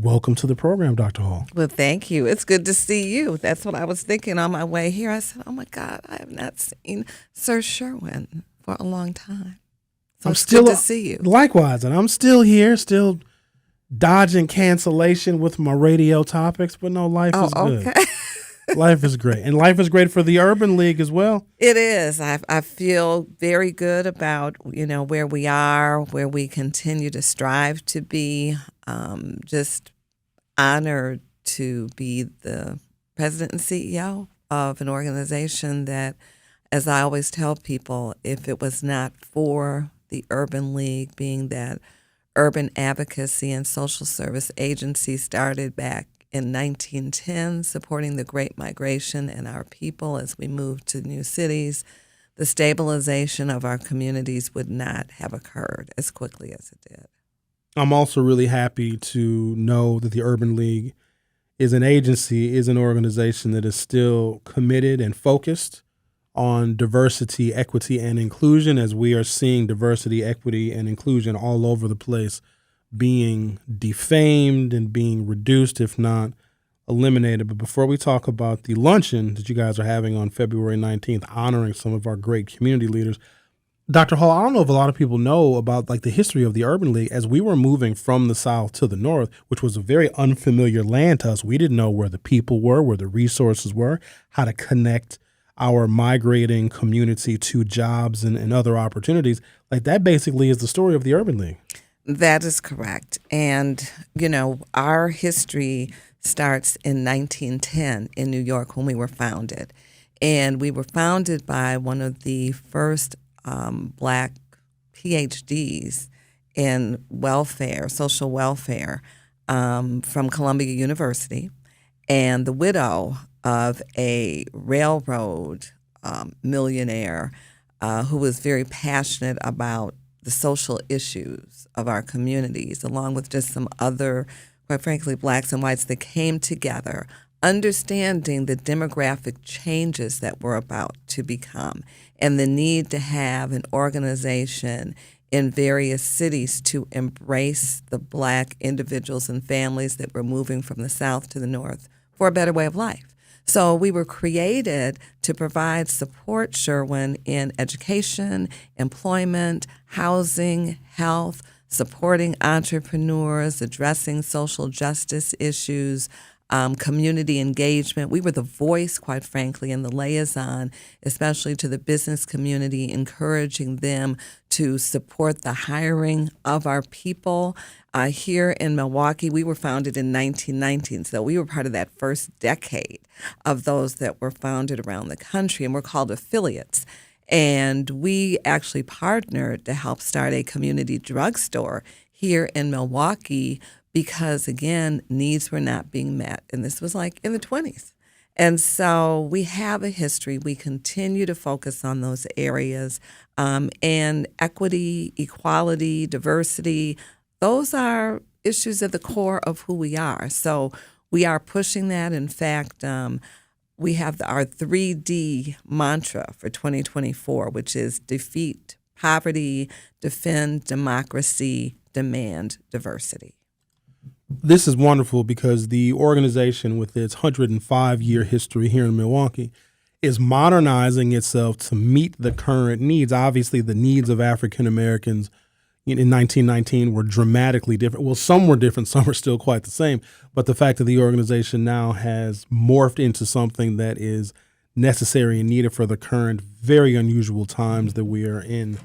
welcome to the program, Dr. Hall. Well, thank you. It's good to see you. That's what I was thinking on my way here. I said, oh, my God, I have not seen Sir Sherwin for a long time. So it's good to see you. Likewise, and I'm still here, still dodging cancellation with my radio topics, but no, life is good. Okay. Life is great. And life is great for the Urban League as well. It is. I feel very good about, where we are, where we continue to strive to be. Just honored to be the president and CEO of an organization that, as I always tell people, if it was not for the Urban League being that urban advocacy and social service agency started back in 1910, supporting the Great Migration and our people as we moved to new cities, the stabilization of our communities would not have occurred as quickly as it did. I'm also really happy to know that the Urban League is an agency, is an organization that is still committed and focused on diversity, equity, and inclusion, as we are seeing diversity, equity, and inclusion all over the place being defamed and being reduced, if not eliminated. But before we talk about the luncheon that you guys are having on February 19th, honoring some of our great community leaders, Dr. Hall, I don't know if a lot of people know about the history of the Urban League. As we were moving from the South to the North, which was a very unfamiliar land to us, we didn't know where the people were, where the resources were, how to connect our migrating community to jobs and other opportunities. That basically is the story of the Urban League. That is correct. And, our history starts in 1910 in New York when we were founded. And we were founded by one of the first Black PhDs in welfare, social welfare, from Columbia University, and the widow of a railroad millionaire who was very passionate about the social issues of our communities, along with just some other, quite frankly, blacks and whites that came together, understanding the demographic changes that we're about to become and the need to have an organization in various cities to embrace the Black individuals and families that were moving from the South to the North for a better way of life. So we were created to provide support, Sherwin, in education, employment, housing, health, supporting entrepreneurs, addressing social justice issues, community engagement. We were the voice, quite frankly, and the liaison, especially to the business community, encouraging them to support the hiring of our people. Here in Milwaukee, we were founded in 1919, so we were part of that first decade of those that were founded around the country, and we're called affiliates. And we actually partnered to help start a community drugstore here in Milwaukee because, again, needs were not being met. And this was in the 20s. And so we have a history. We continue to focus on those areas. And equity, equality, diversity, those are issues at the core of who we are. So we are pushing that. In fact, we have our 3D mantra for 2024, which is defeat poverty, defend democracy, demand diversity. This is wonderful because the organization, with its 105-year history here in Milwaukee, is modernizing itself to meet the current needs. Obviously, the needs of African Americans in 1919 were dramatically different. Well, some were different, some are still quite the same. But the fact that the organization now has morphed into something that is necessary and needed for the current, very unusual times that we are in.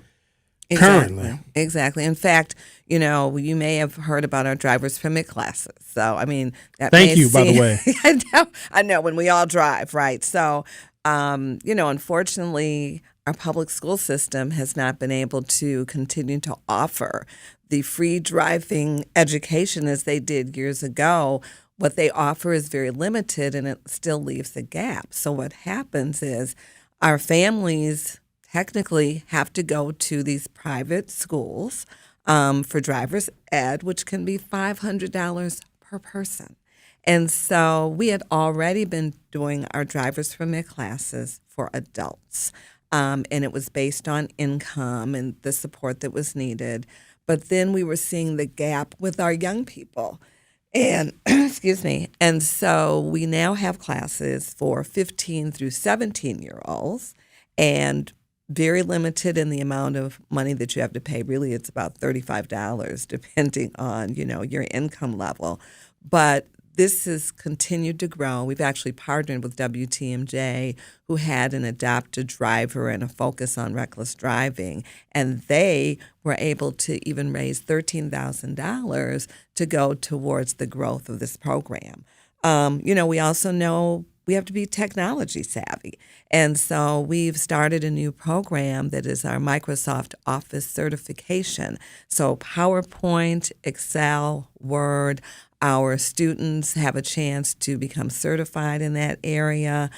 Currently. Exactly. In fact, you may have heard about our drivers permit classes. So, that Thank you, by the way. I know when we all drive, right? So, unfortunately, our public school system has not been able to continue to offer the free driving education as they did years ago. What they offer is very limited, and it still leaves a gap. So what happens is our families technically have to go to these private schools for driver's ed, which can be $500 per person. And so we had already been doing our driver's permit classes for adults, and it was based on income and the support that was needed. But then we were seeing the gap with our young people. And excuse me. And so we now have classes for 15 through 17-year-olds and very limited in the amount of money that you have to pay. Really, it's about $35 depending on, your income level. But this has continued to grow. We've actually partnered with WTMJ, who had an adopted driver and a focus on reckless driving, and they were able to even raise $13,000 to go towards the growth of this program. We also know we have to be technology savvy. And so we've started a new program that is our Microsoft Office certification. So PowerPoint, Excel, Word, our students have a chance to become certified in that area.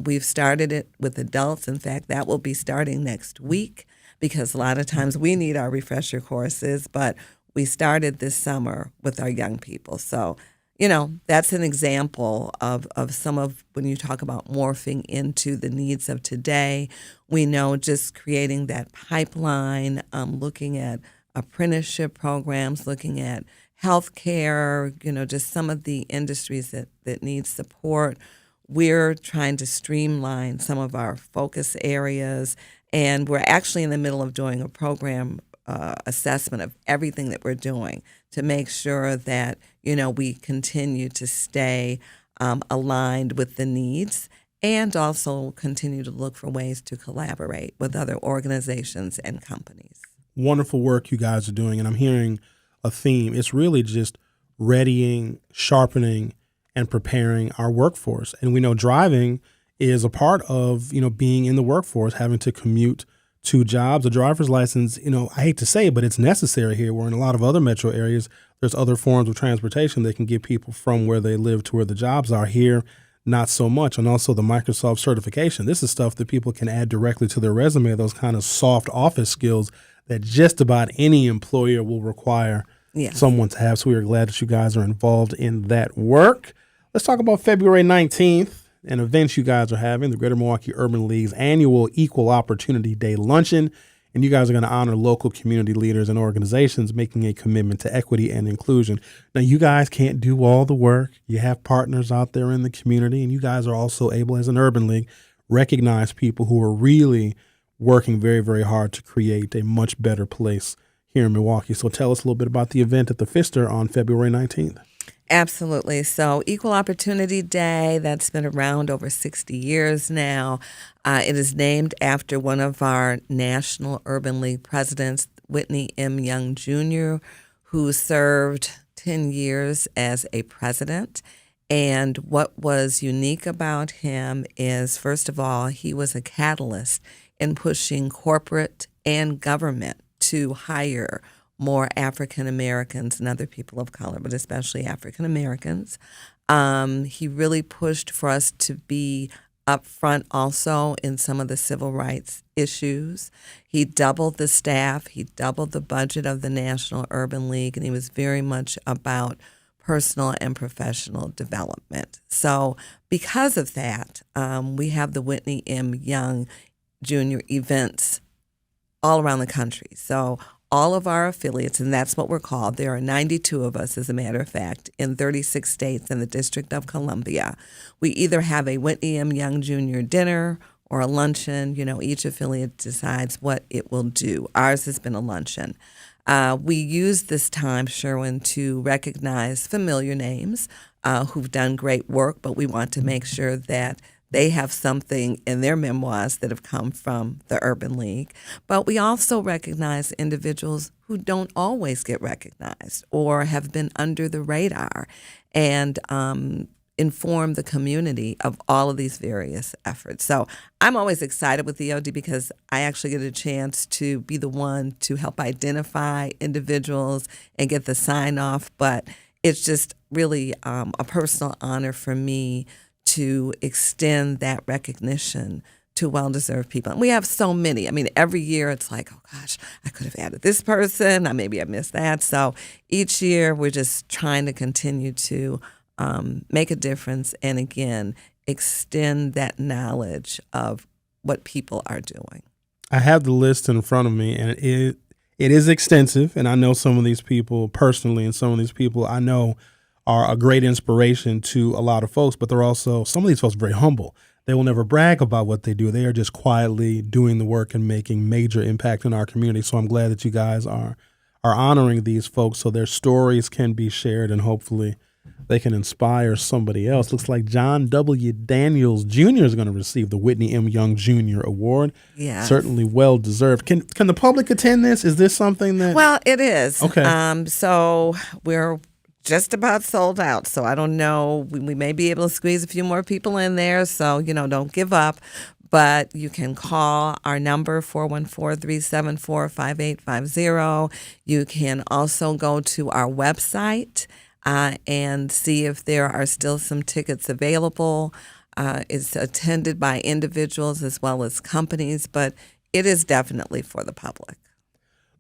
We've started it with adults. In fact, that will be starting next week because a lot of times we need our refresher courses, but we started this summer with our young people. So, that's an example of some of when you talk about morphing into the needs of today. We know just creating that pipeline, looking at apprenticeship programs, looking at healthcare, just some of the industries that need support. We're trying to streamline some of our focus areas, and we're actually in the middle of doing a program assessment of everything that we're doing to make sure that, we continue to stay aligned with the needs and also continue to look for ways to collaborate with other organizations and companies. Wonderful work you guys are doing, and I'm hearing a theme. It's really just readying, sharpening, and preparing our workforce. And we know driving is a part of, being in the workforce, having to commute to jobs. A driver's license, I hate to say it, but it's necessary here. Where in a lot of other metro areas, there's other forms of transportation that can get people from where they live to where the jobs are. Here, not so much. And also the Microsoft certification. This is stuff that people can add directly to their resume, those kind of soft office skills that just about any employer will require someone to have. So we are glad that you guys are involved in that work. Let's talk about February 19th, an event you guys are having, the Greater Milwaukee Urban League's annual Equal Opportunity Day Luncheon. And you guys are going to honor local community leaders and organizations making a commitment to equity and inclusion. Now, you guys can't do all the work. You have partners out there in the community, and you guys are also able, as an Urban League, recognize people who are really working very, very hard to create a much better place here in Milwaukee. So tell us a little bit about the event at the Pfister on February 19th. Absolutely. So Equal Opportunity Day, that's been around over 60 years now. It is named after one of our National Urban League presidents, Whitney M. Young Jr., who served 10 years as a president. And what was unique about him is, first of all, he was a catalyst in pushing corporate and government to hire more African Americans and other people of color, but especially African Americans. He really pushed for us to be upfront also in some of the civil rights issues. He doubled the staff, he doubled the budget of the National Urban League, and he was very much about personal and professional development. So because of that, we have the Whitney M. Young Jr. events all around the country. So all of our affiliates, and that's what we're called. There are 92 of us, as a matter of fact, in 36 states and the District of Columbia. We either have a Whitney M. Young Jr. dinner or a luncheon. Each affiliate decides what it will do. Ours has been a luncheon. We use this time, Sherwin, to recognize familiar names who've done great work, but we want to make sure that they have something in their memoirs that have come from the Urban League. But we also recognize individuals who don't always get recognized or have been under the radar, and inform the community of all of these various efforts. So I'm always excited with EOD because I actually get a chance to be the one to help identify individuals and get the sign off. But it's just really a personal honor for me to extend that recognition to well-deserved people. And we have so many. I mean, every year it's like, oh gosh, I could have added this person. Maybe I missed that. So each year we're just trying to continue to make a difference and, again, extend that knowledge of what people are doing. I have the list in front of me, and it is extensive, and I know some of these people personally, and some of these people I know are a great inspiration to a lot of folks, but they're also, some of these folks are very humble. They will never brag about what they do. They are just quietly doing the work and making major impact in our community. So I'm glad that you guys are honoring these folks so their stories can be shared and hopefully they can inspire somebody else. Looks like John W. Daniels Jr. is going to receive the Whitney M. Young Jr. Award. Yeah. Certainly well deserved. Can the public attend this? Is this something that... Well, it is. Okay. So we're just about sold out. So I don't know. We may be able to squeeze a few more people in there. So, don't give up. But you can call our number, 414-374-5850. You can also go to our website and see if there are still some tickets available. It's attended by individuals as well as companies, but it is definitely for the public.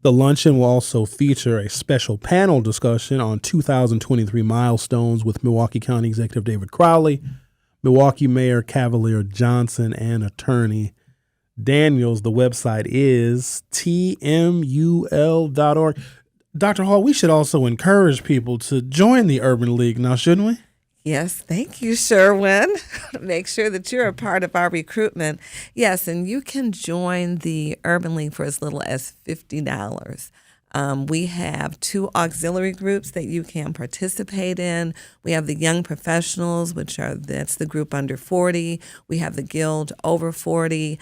The luncheon will also feature a special panel discussion on 2023 milestones with Milwaukee County Executive David Crowley, Milwaukee Mayor Cavalier Johnson, and Attorney Daniels. The website is tmul.org. Dr. Hall, we should also encourage people to join the Urban League now, shouldn't we? Yes, thank you, Sherwin. Make sure that you're a part of our recruitment. Yes, and you can join the Urban League for as little as $50. We have 2 auxiliary groups that you can participate in. We have the Young Professionals, that's the group under 40. We have the Guild over 40.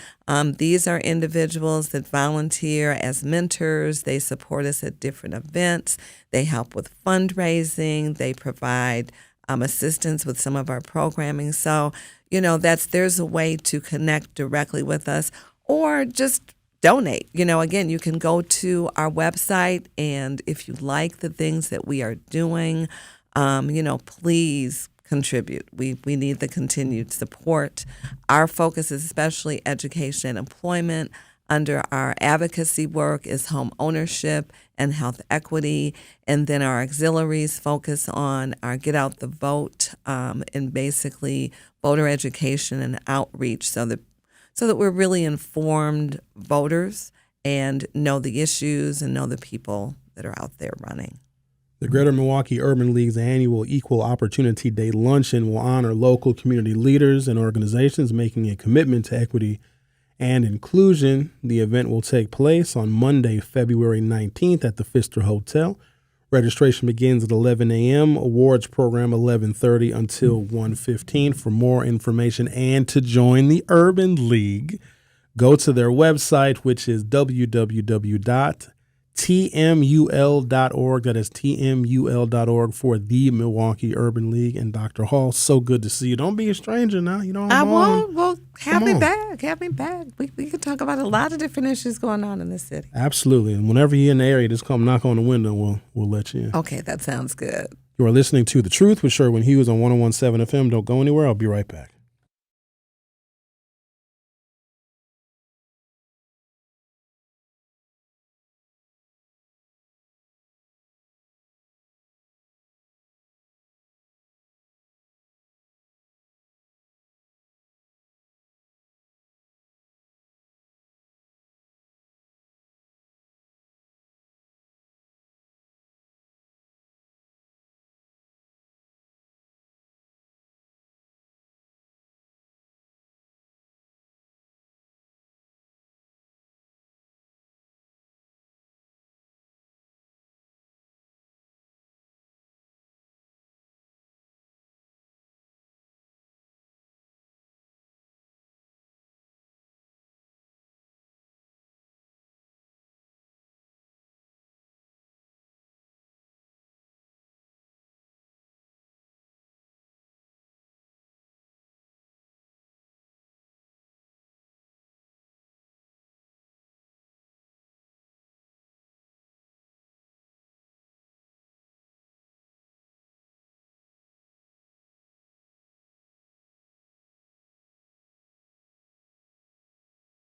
These are individuals that volunteer as mentors. They support us at different events. They help with fundraising. They provide assistance with some of our programming. So, there's a way to connect directly with us or just donate. Again, you can go to our website, and if you like the things that we are doing, please contribute. We need the continued support. Our focus is especially education and employment. Under our advocacy work is home ownership and health equity. And then our auxiliaries focus on our Get Out the Vote and basically voter education and outreach so that we're really informed voters and know the issues and know the people that are out there running. The Greater Milwaukee Urban League's annual Equal Opportunity Day luncheon will honor local community leaders and organizations making a commitment to equity and inclusion. The event will take place on Monday, February 19th at the Pfister Hotel. Registration begins at 11 a.m. Awards program 11:30 until 1:15. For more information and to join the Urban League, go to their website, which is www.tmul.org. That is tmul.org for the Milwaukee Urban League. And Dr. Hall, so good to see you. Don't be a stranger now. I won't. Well, have me back. Have me back. We can talk about a lot of different issues going on in this city. Absolutely. And whenever you're in the area, just come knock on the window. We'll let you in. Okay, that sounds good. You are listening to The Truth with Sherwin Hughes on 101.7 FM. Don't go anywhere. I'll be right back.